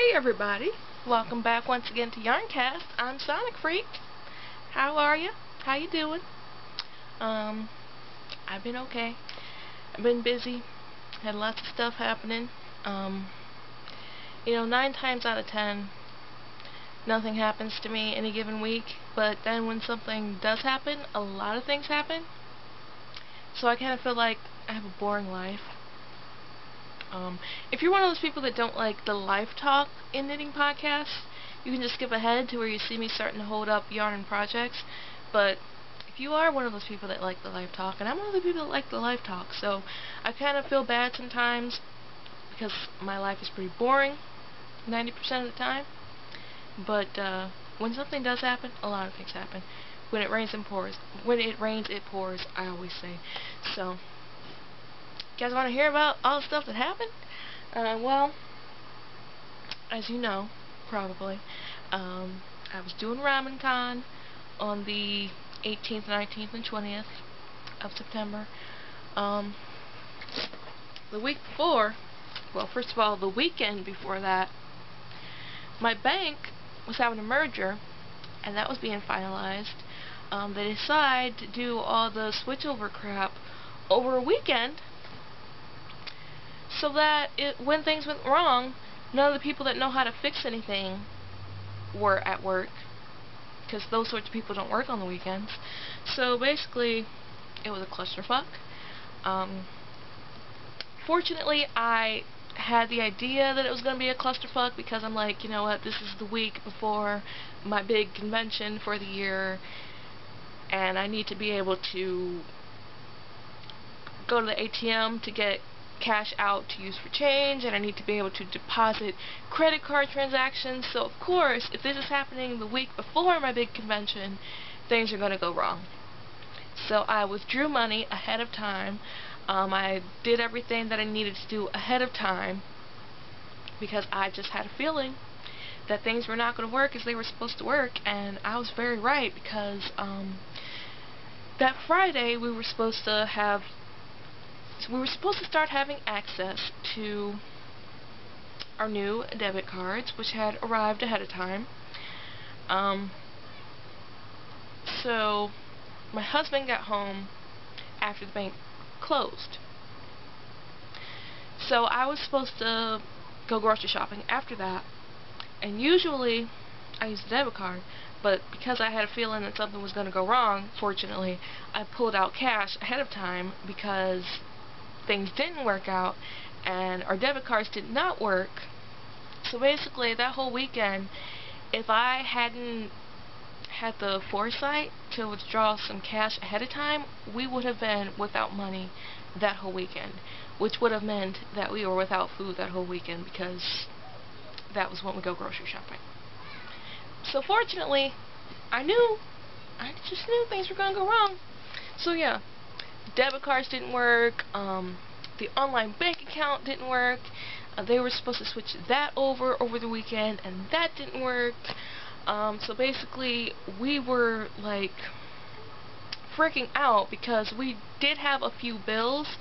Hey everybody, welcome back once again to Yarncast. I'm Sonic Freak. How are you? How you doing? I've been okay. I've been busy. Had lots of stuff happening. 9 times out of 10, nothing happens to me any given week. But then when something does happen, a lot of things happen. So I kind of feel like I have a boring life. If you're one of those people that don't like the life talk in knitting podcasts, you can just skip ahead to where you see me starting to hold up yarn and projects. But if you are one of those people that like the life talk, and I'm one of the people that like the life talk, so I kind of feel bad sometimes because my life is pretty boring 90% of the time. But when something does happen, a lot of things happen. When it rains, it pours. When it rains, it pours, I always say. So, you guys want to hear about all the stuff that happened? Well, as you know, probably, I was doing Ramen Con on the 18th, 19th, and 20th of September. The week before, well, first of all, the weekend before that, my bank was having a merger, and that was being finalized. They decided to do all the switchover crap over a weekend, so that when things went wrong, none of the people that know how to fix anything were at work, because those sorts of people don't work on the weekends. So basically, it was a clusterfuck. Fortunately, I had the idea that it was going to be a clusterfuck because I'm like, you know what, this is the week before my big convention for the year, and I need to be able to go to the ATM to get cash out to use for change, and I need to be able to deposit credit card transactions. So of course, if this is happening the week before my big convention, things are going to go wrong. So I withdrew money ahead of time. I did everything that I needed to do ahead of time because I just had a feeling that things were not going to work as they were supposed to work, and I was very right because that Friday we were supposed to start having access to our new debit cards, which had arrived ahead of time. So my husband got home after the bank closed. So I was supposed to go grocery shopping after that, and usually I use the debit card, but because I had a feeling that something was going to go wrong, fortunately, I pulled out cash ahead of time because things didn't work out and our debit cards did not work. So basically, that whole weekend, if I hadn't had the foresight to withdraw some cash ahead of time, we would have been without money that whole weekend, which would have meant that we were without food that whole weekend because that was when we go grocery shopping. So fortunately, I just knew things were going to go wrong. So yeah, debit cards didn't work, the online bank account didn't work, they were supposed to switch that over the weekend, and that didn't work. So basically, we were like freaking out because we did have a few bills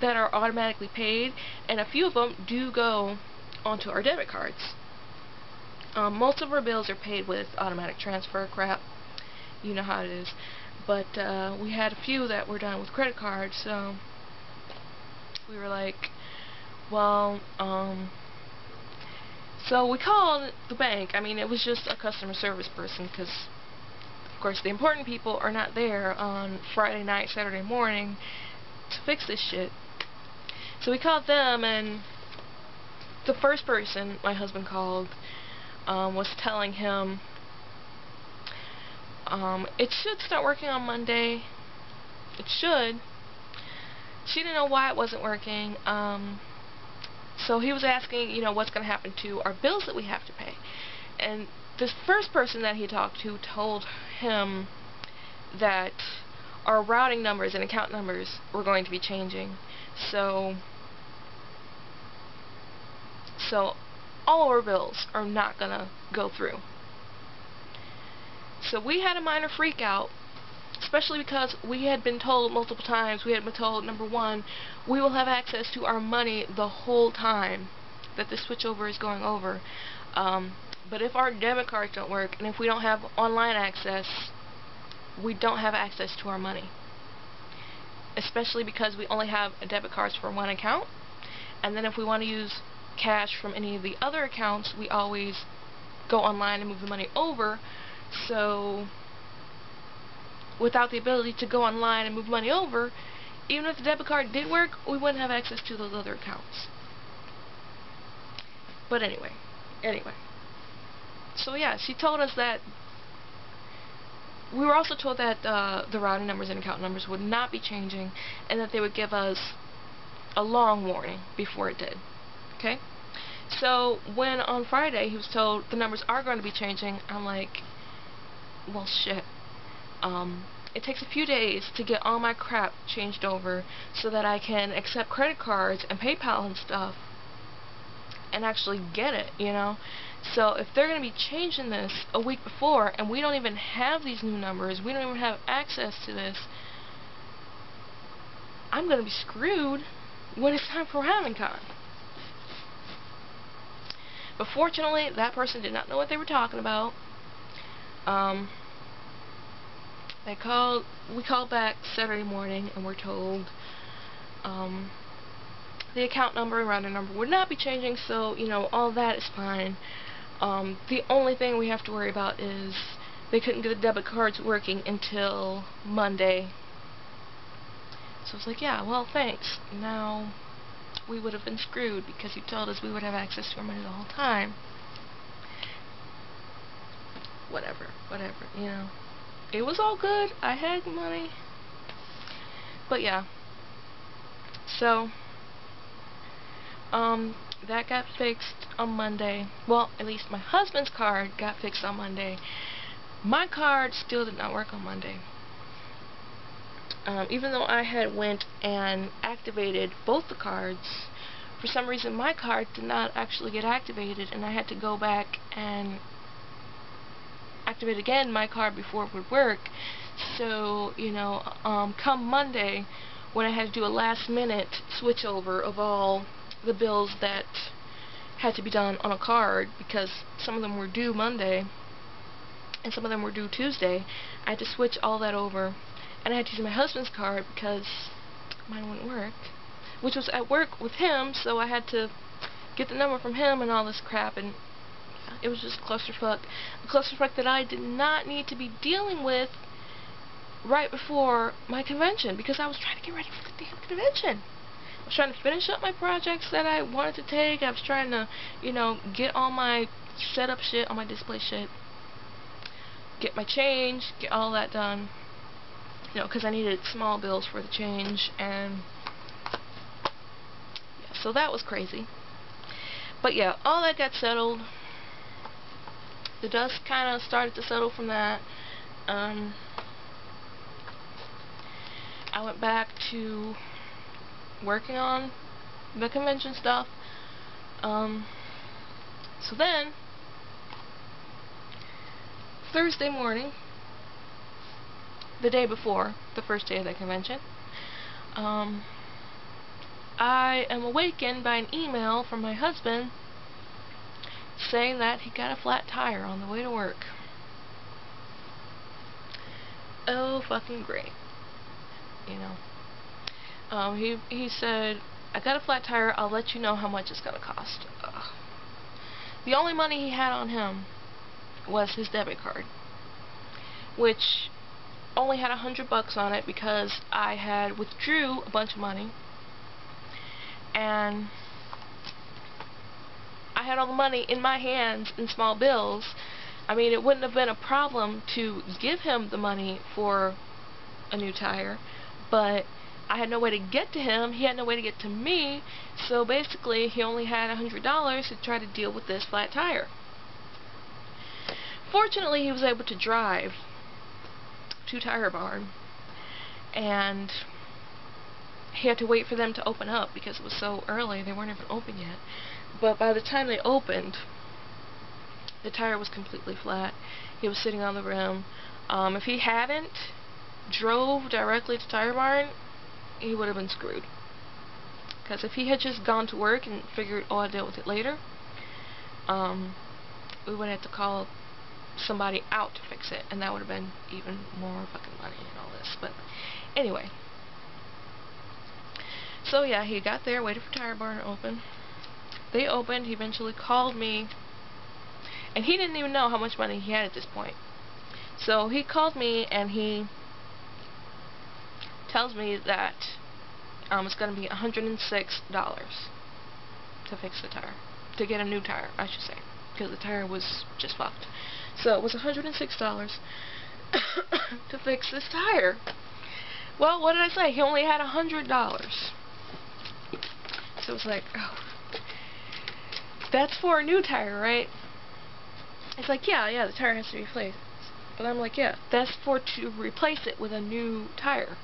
that are automatically paid, and a few of them do go onto our debit cards. Most of our bills are paid with automatic transfer crap. You know how it is. But we had a few that were done with credit cards, so we were like, well, so we called the bank. I mean, it was just a customer service person because, of course, the important people are not there on Friday night, Saturday morning to fix this shit. So we called them, and the first person my husband called was telling him it should start working on Monday. It should. She didn't know why it wasn't working. So he was asking, what's going to happen to our bills that we have to pay. And this first person that he talked to told him that our routing numbers and account numbers were going to be changing. So all our bills are not going to go through. So we had a minor freak out, especially because we had been told multiple times. We had been told, number one, we will have access to our money the whole time. that the switchover is going over. But if our debit cards don't work, and if we don't have online access, we don't have access to our money. Especially because we only have debit cards for one account. And then if we want to use cash from any of the other accounts, we always go online and move the money over. So without the ability to go online and move money over, even if the debit card did work, we wouldn't have access to those other accounts. But anyway. So yeah, she told us that. We were also told that the routing numbers and account numbers would not be changing, and that they would give us a long warning before it did. Okay? So when on Friday he was told the numbers are going to be changing, I'm like, well, shit. It takes a few days to get all my crap changed over so that I can accept credit cards and PayPal and stuff and actually get it, you know? So if they're going to be changing this a week before and we don't even have these new numbers, we don't even have access to this, I'm going to be screwed when it's time for Con. But fortunately, that person did not know what they were talking about. We called back Saturday morning and we're told the account number and routing number would not be changing, so, you know, all that is fine. The only thing we have to worry about is they couldn't get the debit cards working until Monday. So it's like, yeah, well, thanks. Now, we would have been screwed because you told us we would have access to our money the whole time. Whatever, you know. It was all good. I had money. But yeah. So, that got fixed on Monday. Well, at least my husband's card got fixed on Monday. My card still did not work on Monday. Even though I had went and activated both the cards, for some reason my card did not actually get activated, and I had to go back and activate again my card before it would work. So, you know, come Monday, when I had to do a last minute switch over of all the bills that had to be done on a card, because some of them were due Monday and some of them were due Tuesday, I had to switch all that over, and I had to use my husband's card because mine wouldn't work, which was at work with him, so I had to get the number from him and all this crap, and it was just clusterfuck. A clusterfuck that I did not need to be dealing with right before my convention, because I was trying to get ready for the damn convention. I was trying to finish up my projects that I wanted to take. I was trying to, you know, get all my setup shit, all my display shit, get my change, get all that done, you know, because I needed small bills for the change, and yeah, so that was crazy. But yeah, all that got settled. The dust kind of started to settle from that. I went back to working on the convention stuff. So then, Thursday morning, the day before, the first day of the convention, I am awakened by an email from my husband saying that he got a flat tire on the way to work. Oh, fucking great. You know. He said, I got a flat tire, I'll let you know how much it's gonna cost. Ugh. The only money he had on him was his debit card, which only had $100 on it because I had withdrew a bunch of money, and I had all the money in my hands in small bills. I mean, it wouldn't have been a problem to give him the money for a new tire, but I had no way to get to him, he had no way to get to me, so basically he only had $100 to try to deal with this flat tire. Fortunately, he was able to drive to Tire Barn, and he had to wait for them to open up because it was so early, they weren't even open yet. But by the time they opened, the tire was completely flat. He was sitting on the rim. If he hadn't drove directly to Tire Barn, he would have been screwed. Because if he had just gone to work and figured, oh, I'll deal with it later, we would have to call somebody out to fix it, and that would have been even more fucking money and all this. But anyway, so yeah, he got there, waited for Tire Barn to open. They opened. He eventually called me, and he didn't even know how much money he had at this point. So he called me, and he tells me that it's going to be $106 to fix the tire, to get a new tire, I should say, because the tire was just fucked. So it was $106 to fix this tire. Well, what did I say? He only had $100. So it was like, oh, that's for a new tire, right? It's like, yeah, the tire has to be replaced. But I'm like, yeah, that's for to replace it with a new tire.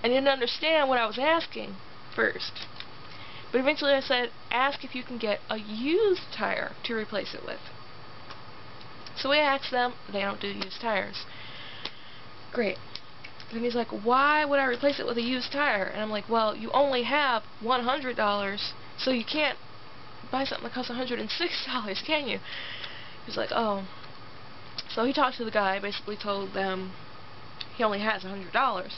I didn't understand what I was asking first. But eventually I said, ask if you can get a used tire to replace it with. So we asked them. They don't do used tires. Great. Then he's like, why would I replace it with a used tire? And I'm like, well, you only have $100, so you can't buy something that costs $106, can you? He's like, oh. So he talked to the guy, basically told them he only has $100.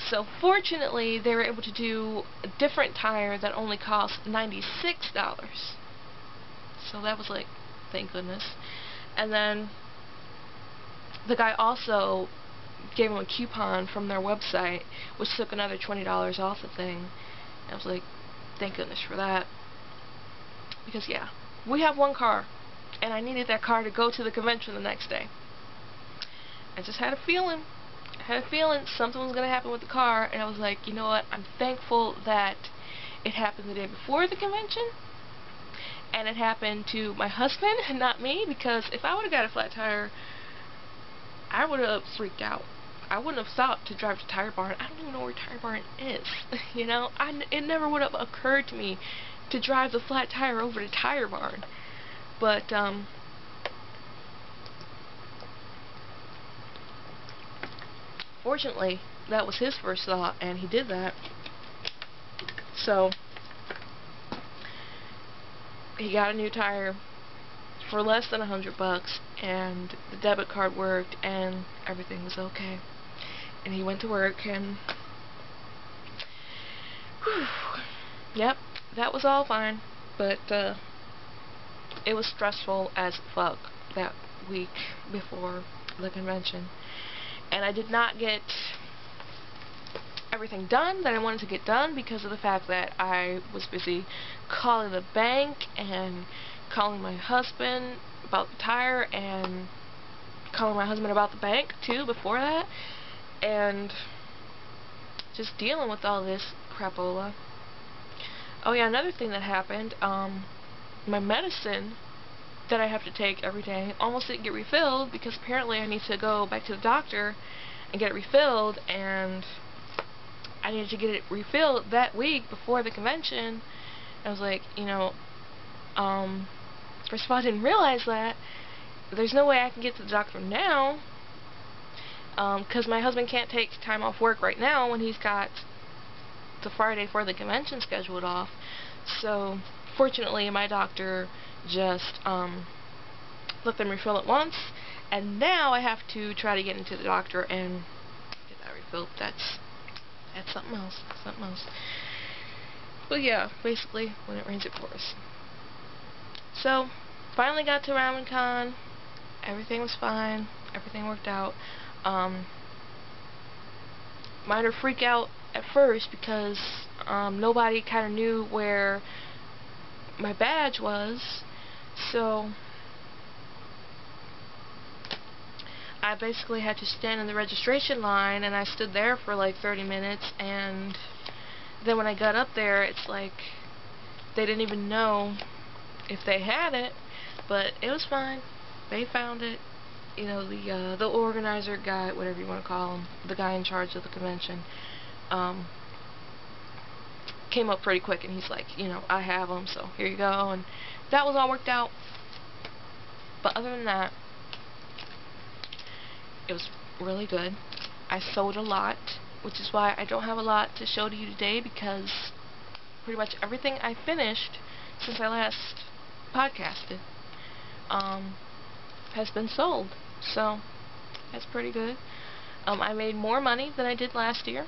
So fortunately, they were able to do a different tire that only cost $96. So that was like, thank goodness. And then the guy also gave him a coupon from their website, which took another $20 off the thing. And I was like, thank goodness for that. Because yeah, we have one car, and I needed that car to go to the convention the next day. I just had a feeling. I had a feeling something was going to happen with the car, and I was like, you know what, I'm thankful that it happened the day before the convention, and it happened to my husband and not me, because if I would have got a flat tire, I would have freaked out. I wouldn't have thought to drive to Tire Barn. I don't even know where Tire Barn is. You know, it never would have occurred to me to drive the flat tire over to Tire Barn. But, fortunately, that was his first thought, and he did that. So, he got a new tire for less than $100, and the debit card worked, and everything was okay. And he went to work, and whew, yep, that was all fine. But it was stressful as fuck that week before the convention, and I did not get everything done that I wanted to get done because of the fact that I was busy calling the bank and calling my husband about the tire and calling my husband about the bank too before that, and just dealing with all this crapola. Oh yeah, another thing that happened, my medicine that I have to take every day almost didn't get refilled because apparently I need to go back to the doctor and get it refilled, and I needed to get it refilled that week before the convention. I was like, you know, first of all, I didn't realize that. There's no way I can get to the doctor now, because my husband can't take time off work right now when he's got the Friday for the convention scheduled off. So, fortunately, my doctor just let them refill it once, and now I have to try to get into the doctor and get that refilled. That's something else. Something else. But yeah, basically, when it rains, it pours. So, finally got to RamenCon. Everything was fine. Everything worked out. Minor freak out at first because nobody kind of knew where my badge was. So, I basically had to stand in the registration line, and I stood there for like 30 minutes, and then when I got up there, it's like they didn't even know if they had it, but it was fine. They found it. You know, the organizer guy, whatever you want to call him, the guy in charge of the convention, came up pretty quick, and he's like, you know, I have them, so here you go, and that was all worked out. But other than that, it was really good. I sold a lot, which is why I don't have a lot to show to you today, because pretty much everything I finished since I last podcasted has been sold. So that's pretty good. I made more money than I did last year.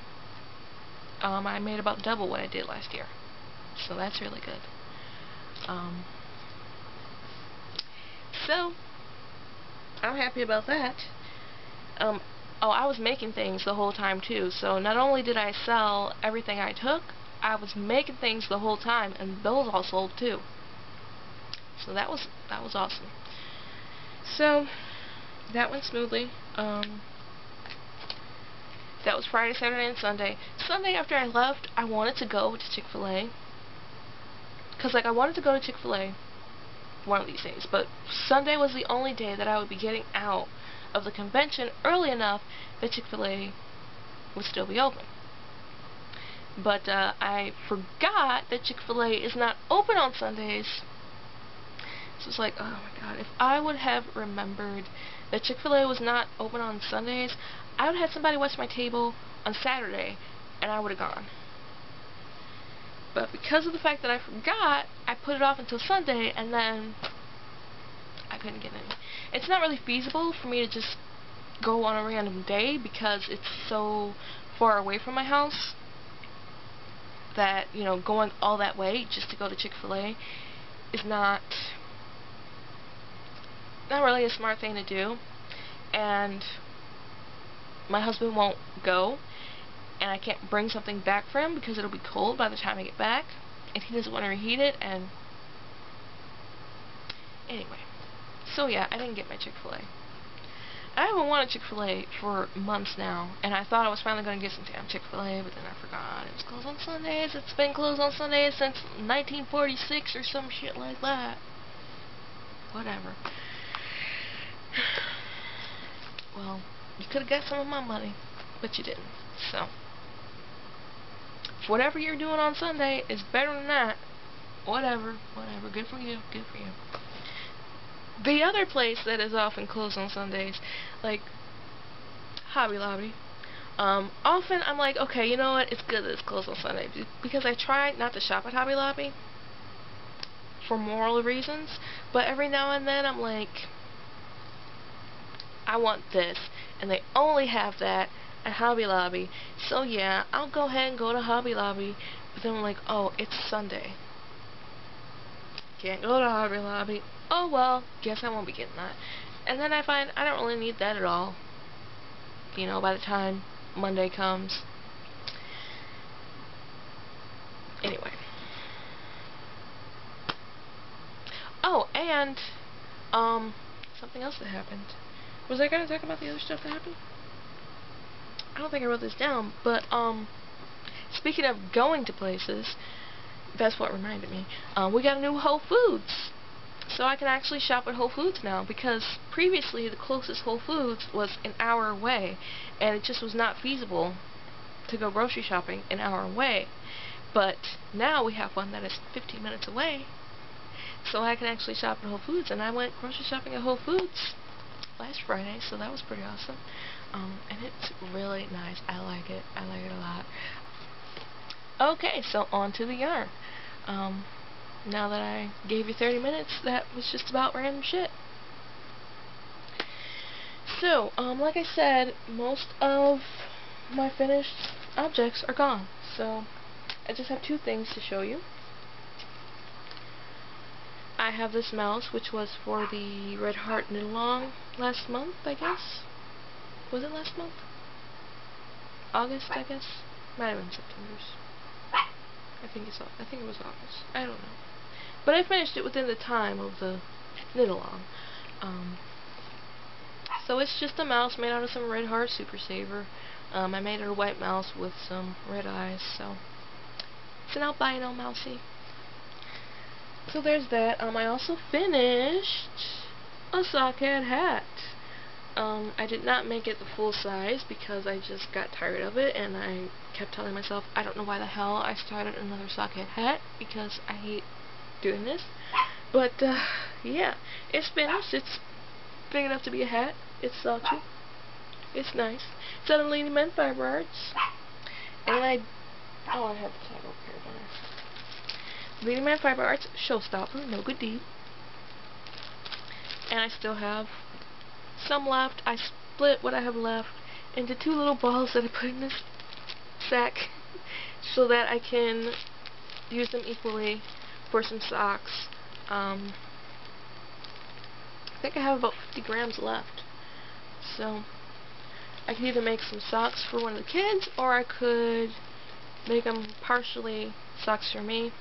I made about double what I did last year. So that's really good. So I'm happy about that. Oh, I was making things the whole time too. So not only did I sell everything I took, I was making things the whole time, and those all sold too. So that was awesome. So that went smoothly. That was Friday, Saturday, and Sunday. Sunday after I left, I wanted to go to Chick-fil-A. Because, like, I wanted to go to Chick-fil-A one of these days. But Sunday was the only day that I would be getting out of the convention early enough that Chick-fil-A would still be open. But I forgot that Chick-fil-A is not open on Sundays. So it's like, oh my god, if I would have remembered that Chick-fil-A was not open on Sundays, I would have had somebody watch my table on Saturday, and I would have gone. But because of the fact that I forgot, I put it off until Sunday, and then I couldn't get in. It's not really feasible for me to just go on a random day because it's so far away from my house that, you know, going all that way just to go to Chick-fil-A is not really a smart thing to do. And my husband won't go, and I can't bring something back for him because it'll be cold by the time I get back, and he doesn't want to reheat it, and anyway. So yeah, I didn't get my Chick-fil-A. I haven't wanted Chick-fil-A for months now, and I thought I was finally going to get some damn Chick-fil-A, but then I forgot. It was closed on Sundays. It's been closed on Sundays since 1946 or some shit like that. Whatever. Well, you could have got some of my money, but you didn't. So, if whatever you're doing on Sunday is better than that, whatever. Good for you. Good for you. The other place that is often closed on Sundays, like Hobby Lobby, often I'm like, okay, you know what, it's good that it's closed on Sunday, because I try not to shop at Hobby Lobby for moral reasons, but every now and then I'm like, I want this, and they only have that at Hobby Lobby, so yeah, I'll go ahead and go to Hobby Lobby, but then I'm like, oh, it's Sunday. Can't go to Hobby Lobby. Oh well, guess I won't be getting that. And then I find I don't really need that at all. You know, by the time Monday comes. Anyway. Oh, and something else that happened. Was I gonna talk about the other stuff that happened? I don't think I wrote this down, but speaking of going to places, that's what reminded me. We got a new Whole Foods. So I can actually shop at Whole Foods now, because previously the closest Whole Foods was an hour away, and it just was not feasible to go grocery shopping an hour away. But now we have one that is 15 minutes away, so I can actually shop at Whole Foods, and I went grocery shopping at Whole Foods last Friday, so that was pretty awesome. And it's really nice. I like it. I like it a lot. Okay, so on to the yarn. Now that I gave you 30 minutes, that was just about random shit. So, like I said, most of my finished objects are gone. So, I just have two things to show you. I have this mouse, which was for the Red Heart Knit-Along last month, I guess. Was it last month? August, I guess? Might have been September's. I think it was August. I don't know. But I finished it within the time of the knit-along. So it's just a mouse made out of some Red Heart Super Saver. I made it a white mouse with some red eyes, so it's an albino mousey. So there's that. I also finished a sockhead hat. I did not make it the full size because I just got tired of it, and I kept telling myself, I don't know why the hell I started another sockhead hat, because I hate doing this. But, yeah, it's finished. It's big enough to be a hat. It's socky. It's nice. It's out of Lady Men Fiber Arts. And I have the tag over here, don't I? Leading Man Fiber Arts Showstopper, No Good Deed. And I still have some left. I split what I have left into 2 little balls that I put in this sack so that I can use them equally for some socks. I think I have about 50 grams left. So I could either make some socks for one of the kids, or I could make them partially socks for me.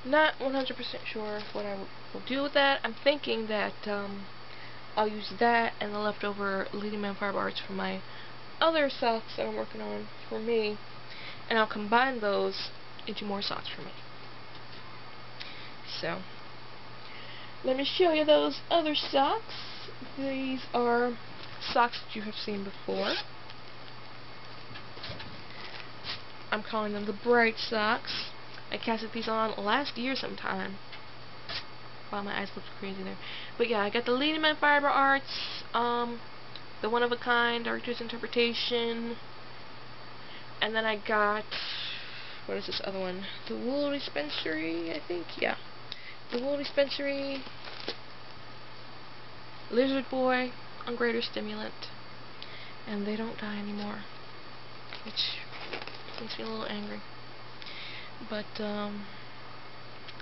Not 100% sure what I will do with that. I'm thinking that I'll use that and the leftover Leading Man Fiber Arts for my other socks that I'm working on for me, and I'll combine those into more socks for me. So, let me show you those other socks. These are socks that you have seen before. I'm calling them the Bright socks. I casted these on last year sometime. Wow, my eyes look crazy there. But yeah, I got the Leading Man Fiber Arts, the One of a Kind, Archer's Interpretation, and then I got, what is this other one? The Wool Dispensary, I think, yeah. The Wool Dispensary, Lizard Boy, on Greater Stimulant, and they don't die anymore, which makes me a little angry. But,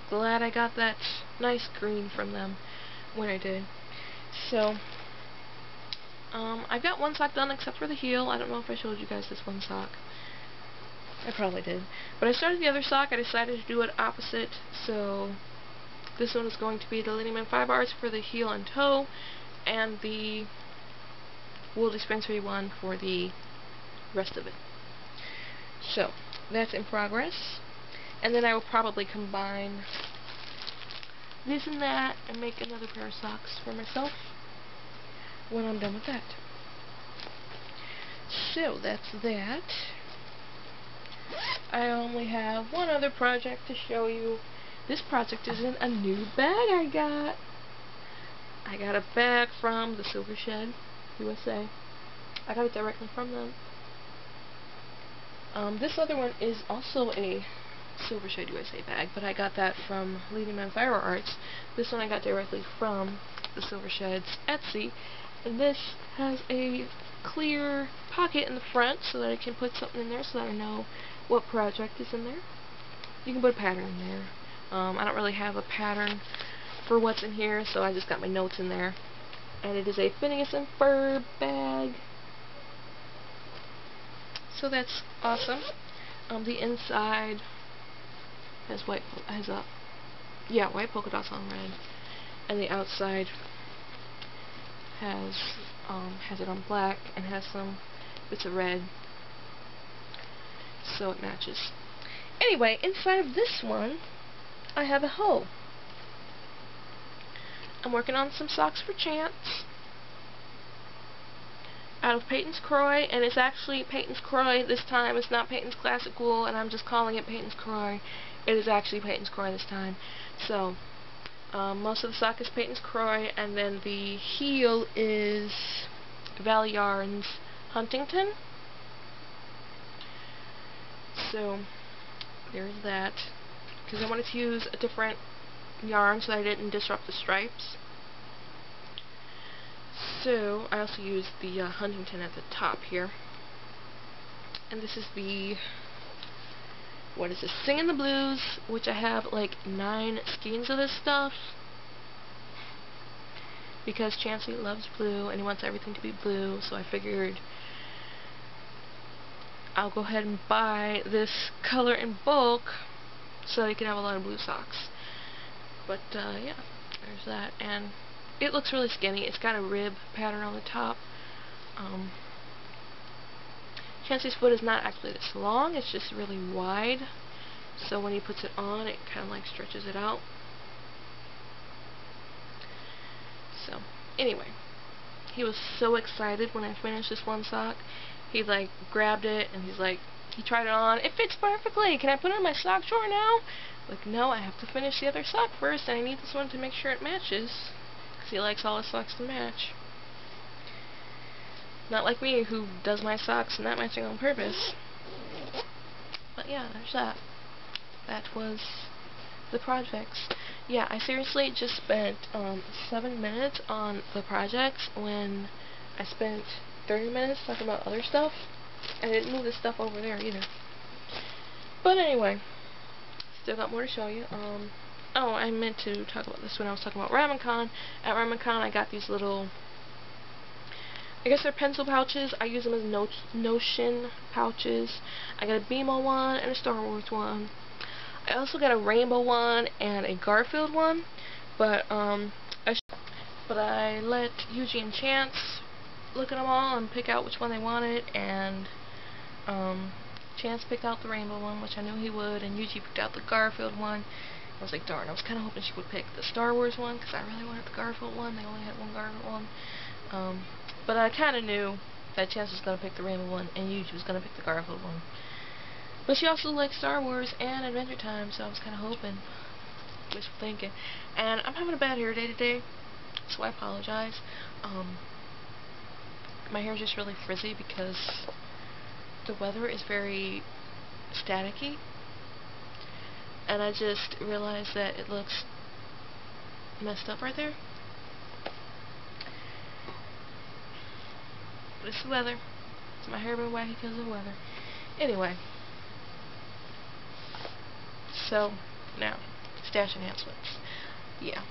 glad I got that nice green from them when I did. So, I got one sock done except for the heel. I don't know if I showed you guys this one sock. I probably did. But I started the other sock. I decided to do it opposite. So, this one is going to be the Leading Man Fiber Arts for the heel and toe, and the Wool Dispensary one for the rest of it. So, that's in progress. And then I will probably combine this and that and make another pair of socks for myself when I'm done with that. So, that's that. I only have one other project to show you. This project is in a new bag I got. I got a bag from the Silver Shed USA. I got it directly from them. This other one is also a Silver Shed USA bag, but I got that from Leading Man Fiber Arts. This one I got directly from the Silver Shed's Etsy, and this has a clear pocket in the front so that I can put something in there so that I know what project is in there. You can put a pattern in there. I don't really have a pattern for what's in here, so I just got my notes in there. And it is a Phineas and Ferb bag. So that's awesome. The inside has white polka dots on red, and the outside has it on black and has some bits of red, so it matches. Anyway, inside of this one, I have a hoe. I'm working on some socks for Chance out of Peyton's Croy, and it's actually Peyton's Croy this time. It's not Peyton's Classic Wool, and I'm just calling it Peyton's Croy. It is actually Peyton's Croy this time. So, most of the sock is Peyton's Croy, and then the heel is Valley Yarns Huntington. So, there's that. Because I wanted to use a different yarn so that I didn't disrupt the stripes. So, I also used the Huntington at the top here. And this is the, what is this, Singin' the Blues, which I have like 9 skeins of this stuff. Because Chancey loves blue, and he wants everything to be blue, so I figured I'll go ahead and buy this color in bulk so that he can have a lot of blue socks. But, yeah, there's that. And it looks really skinny. It's got a rib pattern on the top. Chancey's foot is not actually this long, it's just really wide. So when he puts it on, it kind of like stretches it out. So, anyway, he was so excited when I finished this one sock. He like grabbed it and he's like, he tried it on. It fits perfectly. Can I put it in my sock drawer now? Like, no, I have to finish the other sock first, and I need this one to make sure it matches. Because he likes all his socks to match. Not like me, who does my socks not matching on purpose. But yeah, there's that. That was the projects. Yeah, I seriously just spent 7 minutes on the projects when I spent 30 minutes talking about other stuff. I didn't move this stuff over there either. But anyway, still got more to show you. Oh, I meant to talk about this when I was talking about RamenCon. At RamenCon, I got these little, I guess they're pencil pouches. I use them as Notion pouches. I got a BMO one and a Star Wars one. I also got a rainbow one and a Garfield one, but I let Yuji and Chance look at them all and pick out which one they wanted, and Chance picked out the rainbow one, which I knew he would, and Yuji picked out the Garfield one. I was like, darn, I was kind of hoping she would pick the Star Wars one, because I really wanted the Garfield one. They only had one Garfield one. But I kind of knew that Chance was going to pick the rainbow one, and Yuji was going to pick the Garfield one. But she also likes Star Wars and Adventure Time, so I was kind of hoping, wishful thinking. And I'm having a bad hair day today, so I apologize. My hair is just really frizzy because the weather is very staticky, and I just realized that it looks messed up right there. But it's the weather. It's my hair being wacky because of the weather. Anyway. So, now, stash enhancements. Yeah.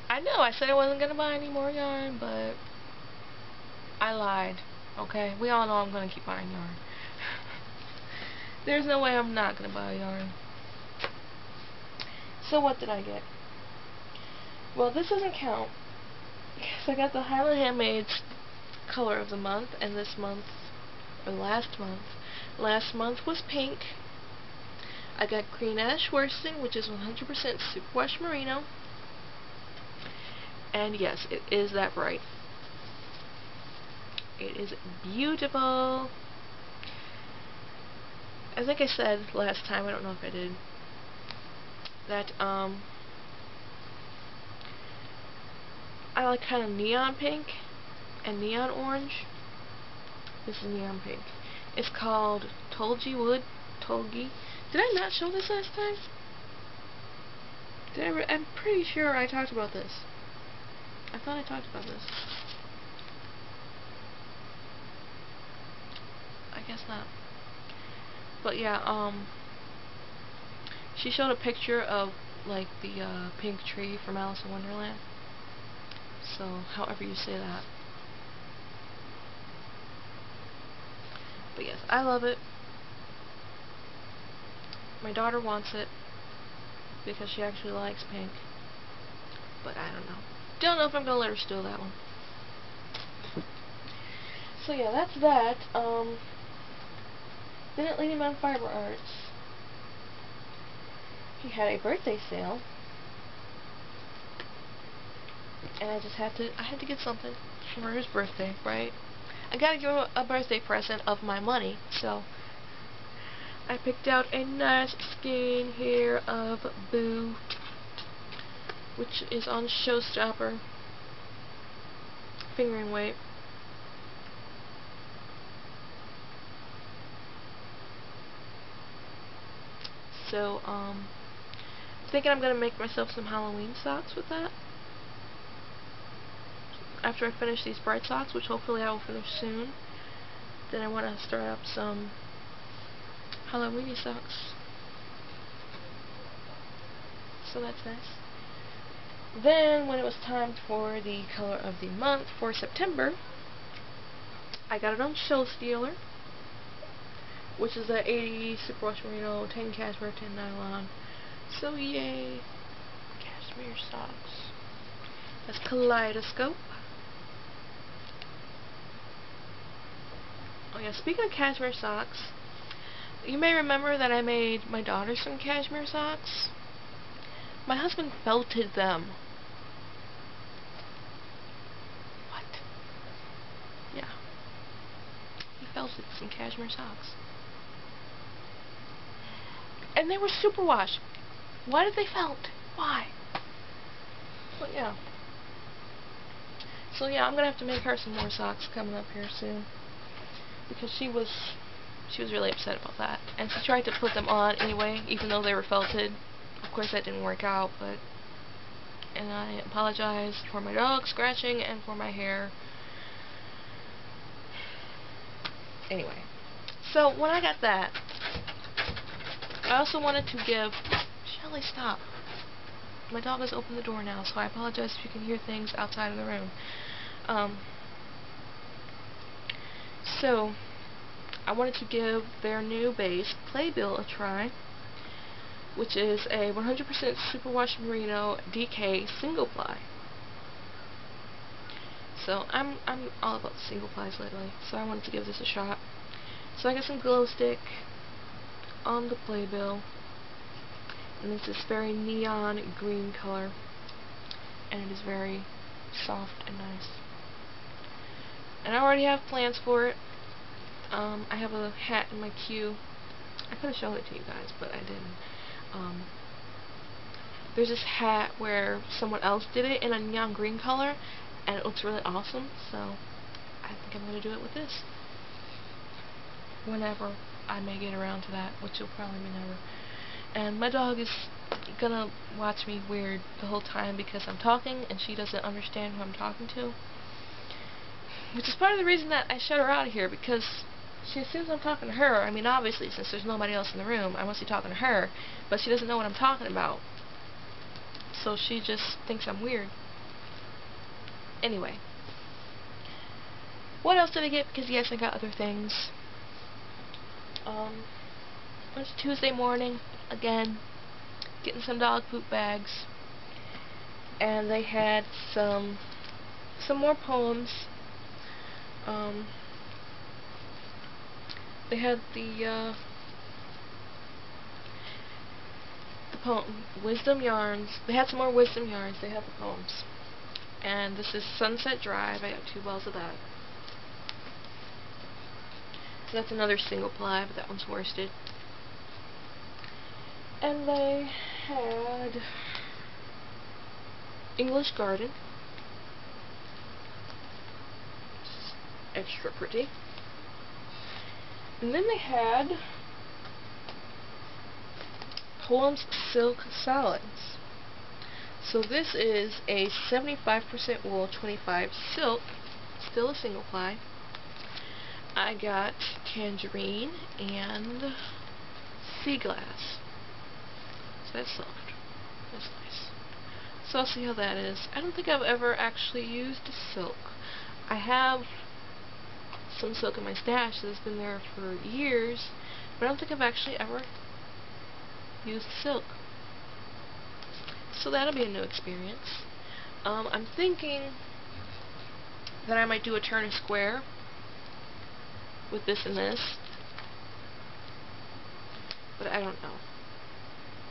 I know, I said I wasn't going to buy any more yarn, but I lied. Okay? We all know I'm going to keep buying yarn. There's no way I'm not going to buy yarn. So what did I get? Well, this doesn't count, because I got the Highland Handmaid's color of the month, and this month, or last month was pink. I got green ash worsted, which is 100% superwash merino. And yes, it is that bright. It is beautiful. I think I said last time, I don't know if I did, that I like kind of neon pink and neon orange. This is neon pink. It's called Tolgi Wood. Tolgi. Did I not show this last time? I'm pretty sure I talked about this. I thought I talked about this. I guess not. But yeah, she showed a picture of like the pink tree from Alice in Wonderland. So, however you say that. But yes, I love it. My daughter wants it because she actually likes pink. But I don't know. Don't know if I'm gonna let her steal that one. So yeah, that's that. Then at Lady Mountain Fiber Arts, he had a birthday sale, and I had to get something for his birthday, right? I gotta give him a birthday present of my money, so I picked out a nice skein here of Boo, which is on Showstopper fingering weight. So, I'm thinking I'm gonna make myself some Halloween socks with that. After I finish these bright socks, which hopefully I will finish soon, then I want to start up some Halloweeny socks. So that's nice. Then, when it was time for the color of the month for September, I got it on Show Stealer, which is a 80 superwash merino, 10 cashmere, 10 nylon. So yay! Cashmere socks. That's Kaleidoscope. Oh yeah, speaking of cashmere socks, you may remember that I made my daughter some cashmere socks. My husband felted them. What? Yeah. He felted some cashmere socks. And they were superwash. Why did they felt? Why? But yeah. So yeah, I'm gonna have to make her some more socks coming up here soon, because she was really upset about that, and she tried to put them on anyway, even though they were felted. Of course that didn't work out, and I apologize for my dog scratching and for my hair. Anyway, so when I got that, I also wanted to give... Shelly, stop. My dog has opened the door now, so I apologize if you can hear things outside of the room. So, I wanted to give their new base, Playbill, a try, which is a 100% superwash merino DK single ply. So I'm all about single plies lately, so I wanted to give this a shot. So I got some glow stick on the Playbill, and it's this very neon green color, and it is very soft and nice. And I already have plans for it. I have a hat in my queue. I could have shown it to you guys, but I didn't. There's this hat where someone else did it in a neon green color, and it looks really awesome, so I think I'm going to do it with this. Whenever I may get around to that, which will probably be never. And my dog is going to watch me weird the whole time because I'm talking, and she doesn't understand who I'm talking to. Which is part of the reason that I shut her out of here, because she assumes I'm talking to her. I mean, obviously, since there's nobody else in the room, I must be talking to her, but she doesn't know what I'm talking about. So she just thinks I'm weird. Anyway. What else did I get? Because yes, I got other things. It was Tuesday morning, again, getting some dog poop bags. And they had some more poems. They had the poem Wisdom Yarns. They had some more Wisdom Yarns. They had the poems. And this is Sunset Drive. I got 2 balls of that. So that's another single ply, but that one's worsted. And they had English Garden. Extra pretty. And then they had Poems Silk Solids. So this is a 75% wool, 25 silk, still a single ply. I got Tangerine and Sea Glass. So that's soft. That's nice. So I'll see how that is. I don't think I've ever actually used silk. I have some silk in my stash that's been there for years, but I don't think I've actually ever used silk. So that'll be a new experience. I'm thinking that I might do a turn a square with this and this, but I don't know,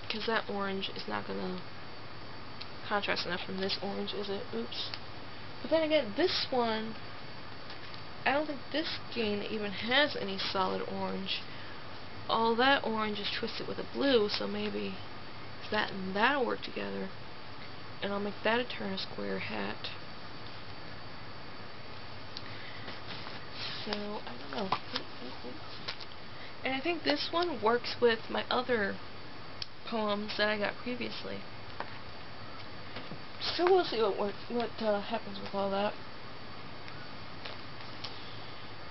because that orange is not going to contrast enough from this orange, is it? Oops. But then again, this one, I don't think this skein even has any solid orange. All that orange is twisted with a blue, so maybe that and that'll work together, and I'll make that a turn a square hat. So, I don't know. And I think this one works with my other poems that I got previously. So we'll see what happens with all that.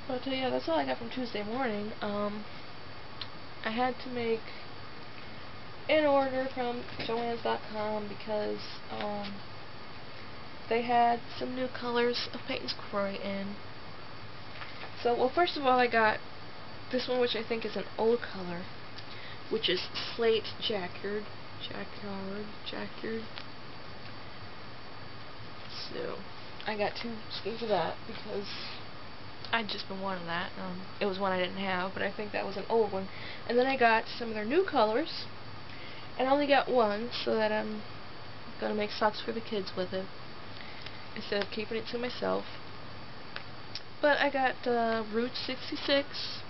But yeah, that's all I got from Tuesday morning. I had to make an order from Joann's.com because they had some new colors of Peyton's Croy in. So, well, first of all, I got this one, which I think is an old color, which is Slate Jacquard. So, I got 2 skeins of that because I'd just been wanting that. It was one I didn't have, but I think that was an old one. And then I got some of their new colors, and I only got one, so that I'm gonna make socks for the kids with it instead of keeping it to myself. But I got Route 66,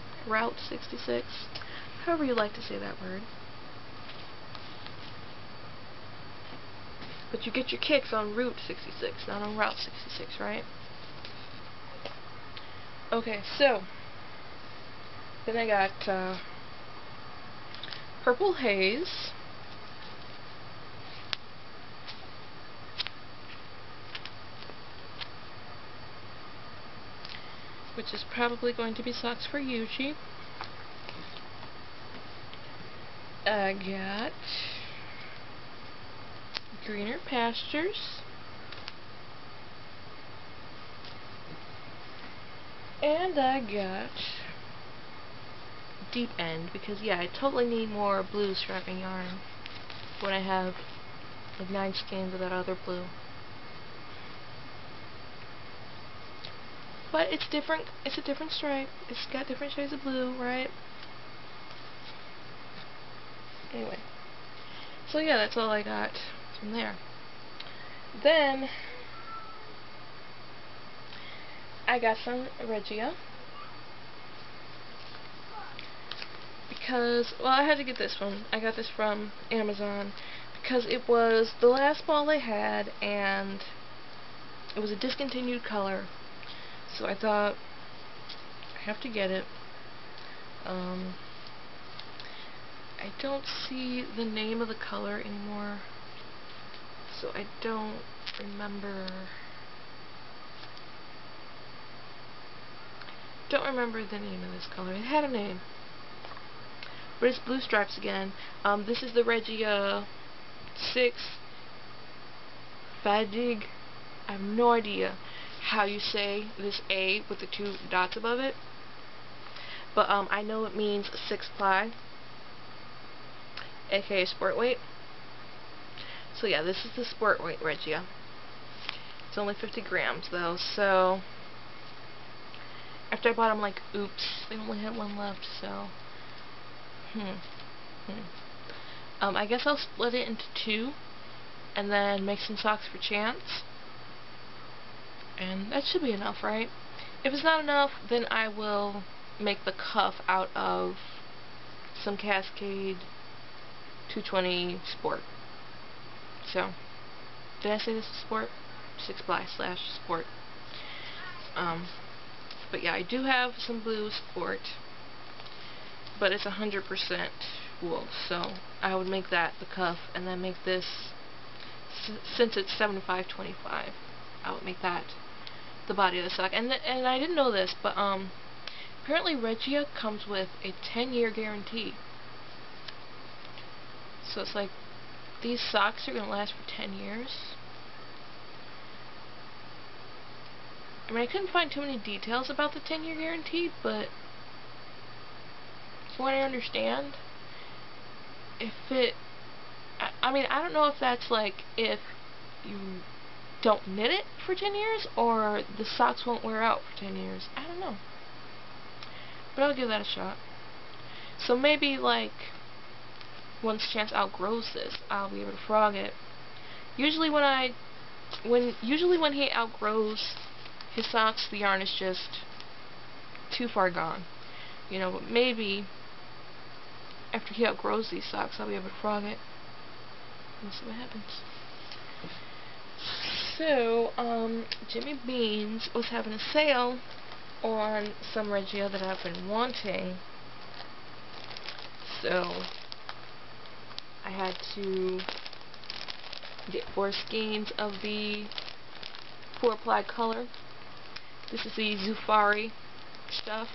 however you like to say that word. But you get your kicks on Route 66, not on Route 66, right? Okay, so then I got Purple Haze, which is probably going to be socks for Yuji. I got Greener Pastures. And I got Deep End, because yeah, I totally need more blue strapping yarn when I have like 9 skeins of that other blue. But it's different, it's a different stripe, it's got different shades of blue, right? Anyway, so yeah, that's all I got from there. Then I got some Regia, because, well, I had to get this one. I got this from Amazon because it was the last ball they had, and it was a discontinued color, so I thought I have to get it. I don't see the name of the color anymore, so I don't remember the name of this color. It had a name, but it's blue stripes again. This is the Regia 6 Fatigue. I have no idea how you say this A with the 2 dots above it, but I know it means 6 ply, aka sport weight. So yeah, this is the sport weight Regia. It's only 50 grams though, so after I bought them, like, oops, they only had one left, so I guess I'll split it into 2 and then make some socks for Chance, and that should be enough, right? If it's not enough, then I will make the cuff out of some Cascade 220 Sport. So, did I say this is Sport? 6 ply / Sport. But yeah, I do have some blue Sport, but it's 100% wool, so I would make that the cuff, and then make this, since it's 75/25, I would make that the body of the sock. And I didn't know this, but apparently Regia comes with a 10-year guarantee. So it's like, these socks are going to last for 10 years. I mean, I couldn't find too many details about the 10-year guarantee, but from what I understand, if it, I mean, I don't know if that's like if you don't knit it for 10 years, or the socks won't wear out for 10 years. I don't know. But I'll give that a shot. So maybe, like, once Chance outgrows this, I'll be able to frog it. Usually when he outgrows his socks, the yarn is just too far gone. You know, but maybe after he outgrows these socks, I'll be able to frog it. We'll see what happens. So, Jimmy Beans was having a sale on some Regia that I've been wanting. So, I had to get 4 skeins of the 4 ply color. This is the Zufari stuff.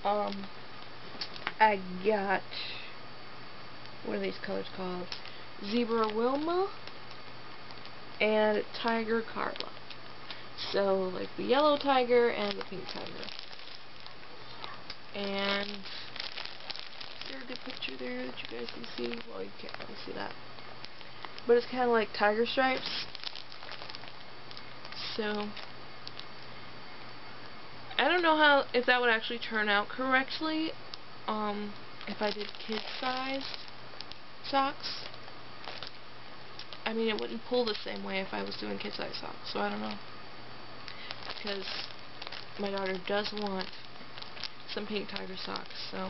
I got, what are these colors called? Zebra Wilma and Tiger Carla. So, like the yellow tiger and the pink tiger. And is there a good picture there that you guys can see? Well, you can't really see that. But it's kind of like tiger stripes. So, I don't know if that would actually turn out correctly, if I did kid-sized socks. I mean, it wouldn't pull the same way if I was doing kid-sized socks, so I don't know. Because my daughter does want some pink tiger socks, so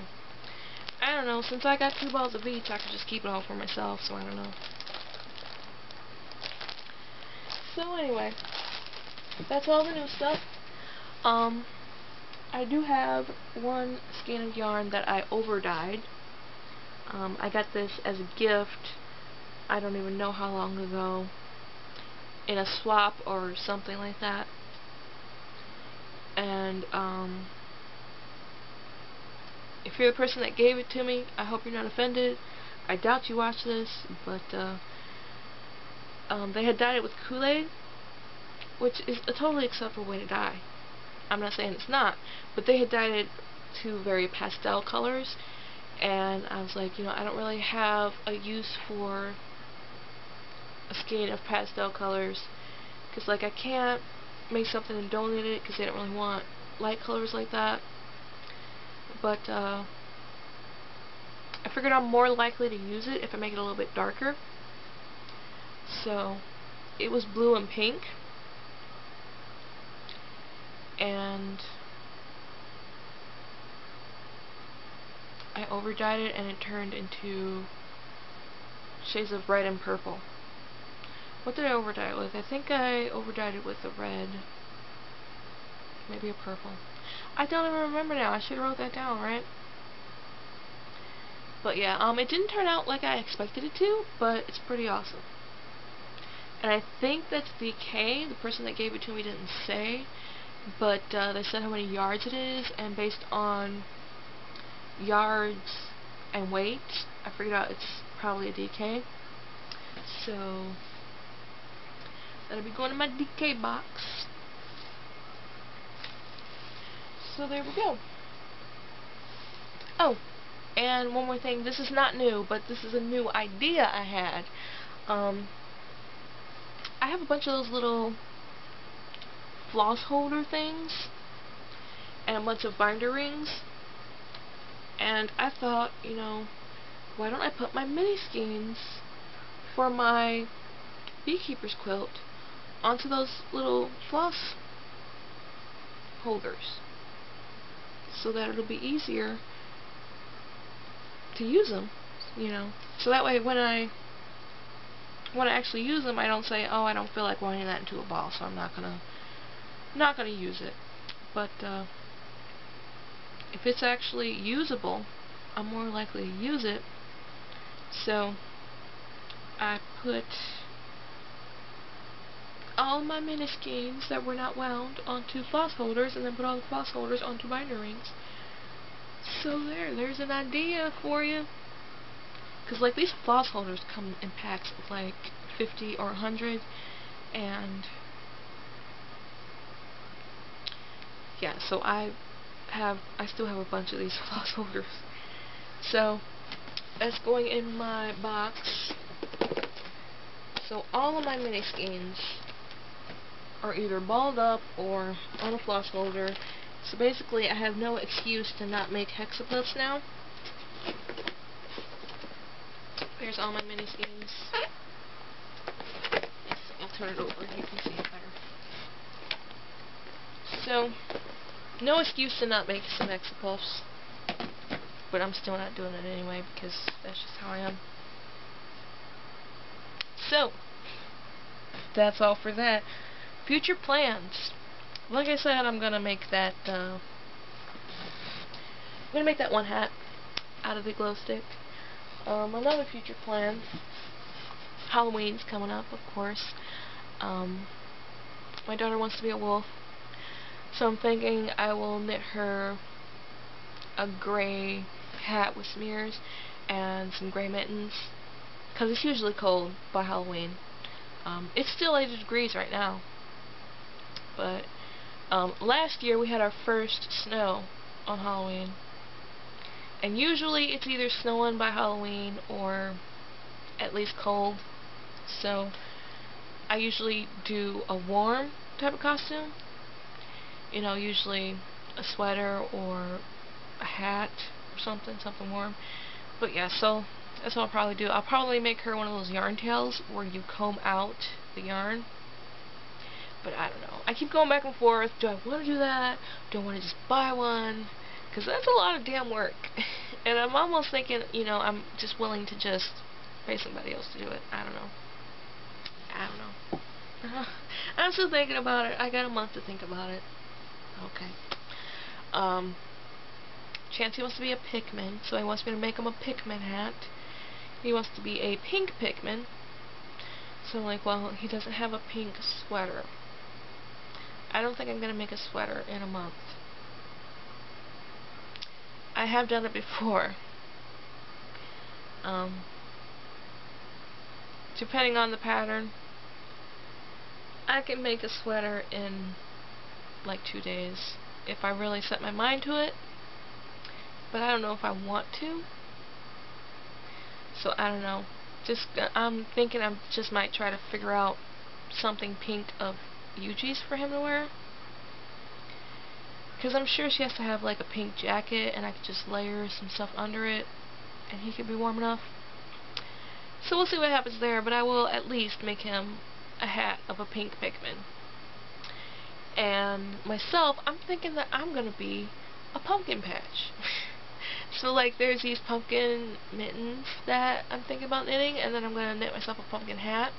I don't know. Since I got 2 balls of each, I could just keep it all for myself, so I don't know. So anyway, that's all the new stuff. I do have 1 skein of yarn that I over-dyed. I got this as a gift, I don't even know how long ago, in a swap or something like that. And if you're the person that gave it to me, I hope you're not offended. I doubt you watch this, but they had dyed it with Kool-Aid, which is a totally acceptable way to dye. I'm not saying it's not, but they had dyed it to very pastel colors, and I was like, I don't really have a use for a skein of pastel colors, because like I can't make something and donate it because they don't really want light colors like that. But I figured I'm more likely to use it if I make it a little bit darker. So it was blue and pink, and I overdyed it and it turned into shades of red and purple. What did I overdye it with? I think I overdyed it with a red, maybe a purple. I don't even remember now. I should have wrote that down, right? But yeah, it didn't turn out like I expected it to, but it's pretty awesome. And I think that's DK. The person that gave it to me didn't say, but they said how many yards it is, and based on yards and weight, I figured out it's probably a DK. So that'll be going in my DK box. So there we go. Oh, and one more thing. This is not new, but this is a new idea I had. I have a bunch of those little floss holder things and a bunch of binder rings, and I thought, why don't I put my mini skeins for my beekeeper's quilt onto those little floss holders, so that it'll be easier to use them, so that way when I actually use them, I don't say, oh, I don't feel like winding that into a ball, so I'm not gonna use it. But if it's actually usable, I'm more likely to use it. So I put all my mini skeins that were not wound onto floss holders, and then put all the floss holders onto binder rings. So there's an idea for you. Because like these floss holders come in packs of like 50 or 100, and yeah, so I still have a bunch of these floss holders. So that's going in my box. So all of my mini skeins are either balled up or on a floss holder. So basically I have no excuse to not make hexaplips now. There's all my mini skeins. I'll turn it over and you can see it better. So, no excuse to not make some hexaplips. But I'm still not doing it anyway because that's just how I am. So, that's all for that. Future plans. Like I said, I'm gonna make that one hat out of the glow stick. Another future plan. Halloween's coming up, of course. My daughter wants to be a wolf, so I'm thinking I will knit her a gray hat with some ears and some gray mittens, because it's usually cold by Halloween. It's still 80 degrees right now, but last year we had our first snow on Halloween. And usually it's either snowing by Halloween or at least cold. So I usually do a warm type of costume. Usually a sweater or a hat or something warm. But yeah, so that's what I'll probably do. I'll probably make her one of those yarn tails where you comb out the yarn. But I don't know. I keep going back and forth. Do I want to do that? Do I want to just buy one? Because that's a lot of damn work. And I'm almost thinking, I'm just willing to just pay somebody else to do it. I don't know. I'm still thinking about it. I got a month to think about it. Okay. Chancey wants to be a Pikmin, so he wants me to make him a Pikmin hat. He wants to be a pink Pikmin. So I'm like, well, he doesn't have a pink sweater. I don't think I'm going to make a sweater in a month. I have done it before. Depending on the pattern, I can make a sweater in like 2 days if I really set my mind to it, but I don't know if I want to, so I don't know. I'm thinking I just might try to figure out something pink of Yuji's for him to wear, because I'm sure she has to have like a pink jacket, and I could just layer some stuff under it and he could be warm enough. So we'll see what happens there, but I will at least make him a hat of a pink pigment. And myself, I'm thinking that I'm gonna be a pumpkin patch. So like there's these pumpkin mittens that I'm thinking about knitting, and then I'm gonna knit myself a pumpkin hat.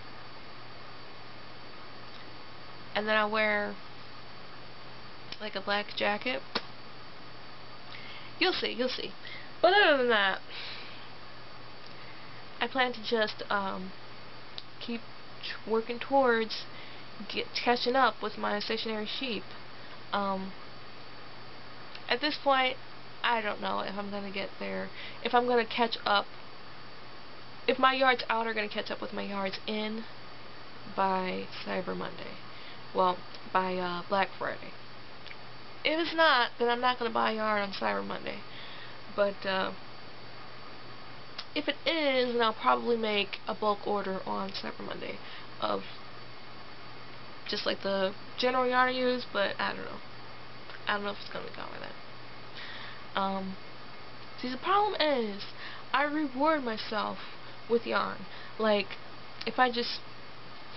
And then I'll wear like a black jacket. You'll see, you'll see. But other than that, I plan to just keep working towards catching up with my stationary sheep. At this point, I don't know if I'm going to get there. If I'm going to catch up, if my yards out are going to catch up with my yards in by Cyber Monday. Well, by Black Friday. If it's not, then I'm not going to buy a yard on Cyber Monday. But if it is, then I'll probably make a bulk order on Cyber Monday of just like the general yarn I use, but I don't know. I don't know if it's going to be gone by then. See, the problem is, I reward myself with yarn. Like, if I just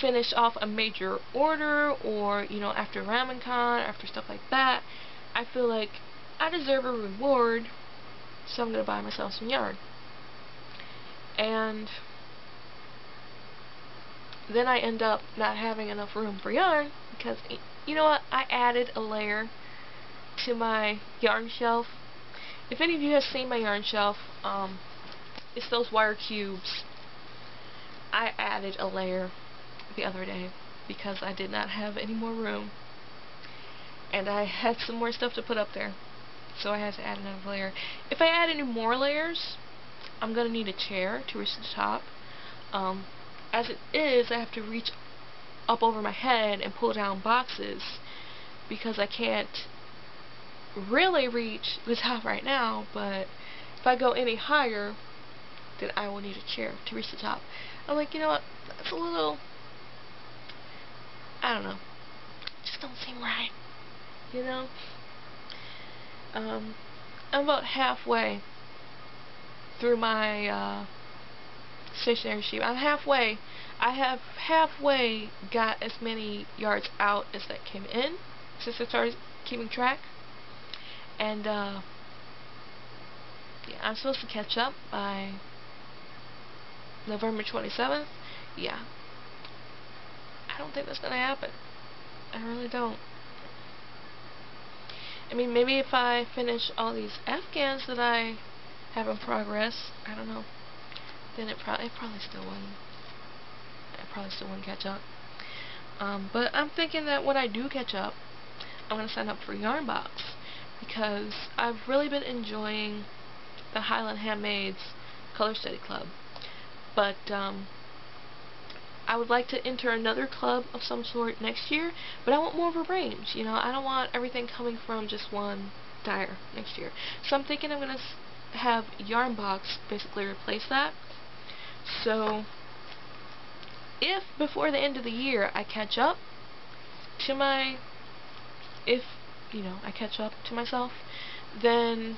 finish off a major order, or, you know, after RamenCon, after stuff like that, I feel like I deserve a reward, so I'm going to buy myself some yarn. And then I end up not having enough room for yarn, because, you know what, I added a layer to my yarn shelf. If any of you have seen my yarn shelf, it's those wire cubes. I added a layer the other day because I did not have any more room, and I had some more stuff to put up there, so I had to add another layer. If I add any more layers, I'm going to need a chair to reach the top. As it is, I have to reach up over my head and pull down boxes because I can't really reach the top right now, but if I go any higher, then I will need a chair to reach the top. I'm like, you know what, that's a little, I don't know, it just don't seem right, you know. I'm about halfway through my stationary sheep. I'm halfway. I have halfway got as many yards out as that came in since I started keeping track. And yeah, I'm supposed to catch up by November 27th. Yeah, I don't think that's gonna happen. I really don't. I mean, maybe if I finish all these Afghans that I have in progress, I don't know, then it probably still wouldn't. I probably still wouldn't catch up. But I'm thinking that when I do catch up, I'm gonna sign up for Yarnbox, because I've really been enjoying the Highland Handmaids Color Study Club. But I would like to enter another club of some sort next year, but I want more of a range. You know, I don't want everything coming from just one dyer next year. So I'm thinking I'm going to have Yarnbox basically replace that. So if before the end of the year I catch up to my, I catch up to myself, then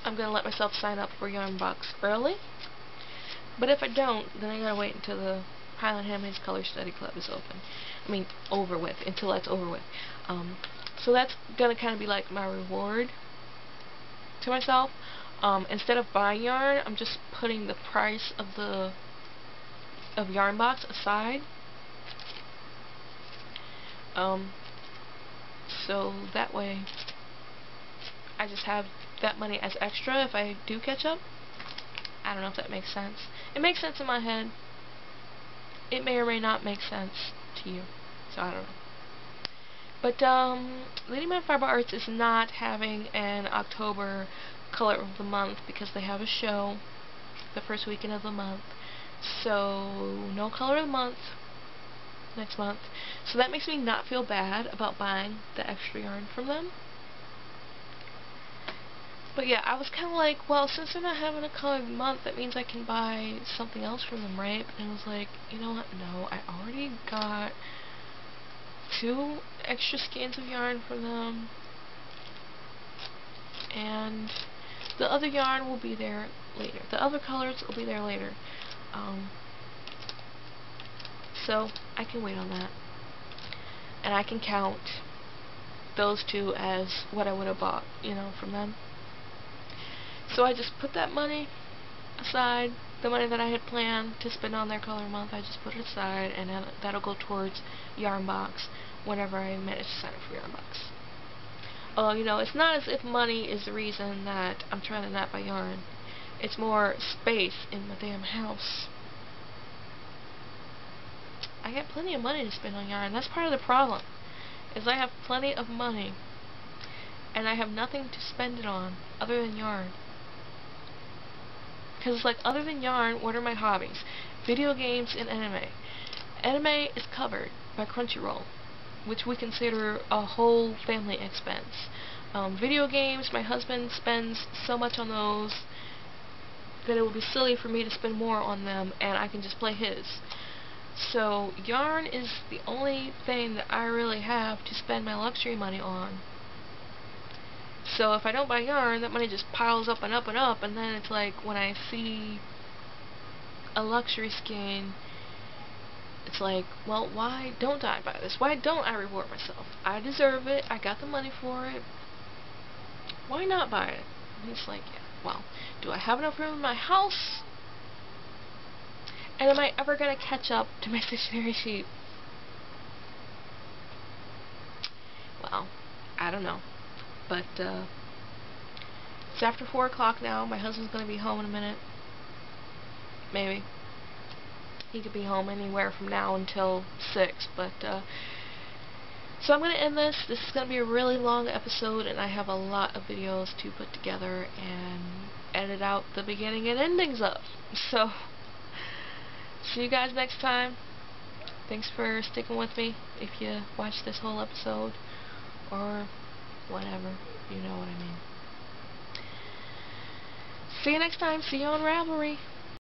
I'm going to let myself sign up for Yarnbox early. But if I don't, then I gotta wait until the Highland Handmaids Color Study Club is over with, until that's over with. So that's gonna kind of be like my reward to myself. Instead of buying yarn, I'm just putting the price of Yarnbox aside. So that way, I just have that money as extra if I do catch up. I don't know if that makes sense. It makes sense in my head. It may or may not make sense to you. So I don't know. But Lady Man Fiber Arts is not having an October color of the month because they have a show the first weekend of the month. So no color of the month next month. So that makes me not feel bad about buying the extra yarn from them. But yeah, I was kind of like, well, since they're not having a color of the month, that means I can buy something else from them, right? And I was like, you know what? No, I already got 2 extra skeins of yarn from them, and the other yarn will be there later. The other colors will be there later. So I can wait on that, and I can count those 2 as what I would have bought, you know, from them. So I just put that money aside, the money that I had planned to spend on their color month. I just put it aside, and then that'll go towards Yarnbox whenever I manage to sign up for Yarnbox. You know, it's not as if money is the reason that I'm trying to not buy yarn. It's more space in my damn house. I got plenty of money to spend on yarn. That's part of the problem, is I have plenty of money, and I have nothing to spend it on other than yarn. Because it's like, other than yarn, what are my hobbies? Video games and anime. Anime is covered by Crunchyroll, which we consider a whole family expense. Video games, my husband spends so much on those that it would be silly for me to spend more on them, and I can just play his. So yarn is the only thing that I really have to spend my luxury money on. So if I don't buy yarn, that money just piles up and up and up, and then it's like, when I see a luxury skein, it's like, well, why don't I buy this? Why don't I reward myself? I deserve it. I got the money for it. Why not buy it? And it's like, yeah, well, do I have enough room in my house? And am I ever going to catch up to my stationery sheet? Well, I don't know. But, it's after 4 o'clock now. My husband's going to be home in a minute. Maybe. He could be home anywhere from now until 6, but, so I'm going to end this. This is going to be a really long episode, and I have a lot of videos to put together and edit out the beginning and endings of. So, see you guys next time. Thanks for sticking with me if you watched this whole episode, or whatever, you know what I mean. See you next time. See you on Ravelry.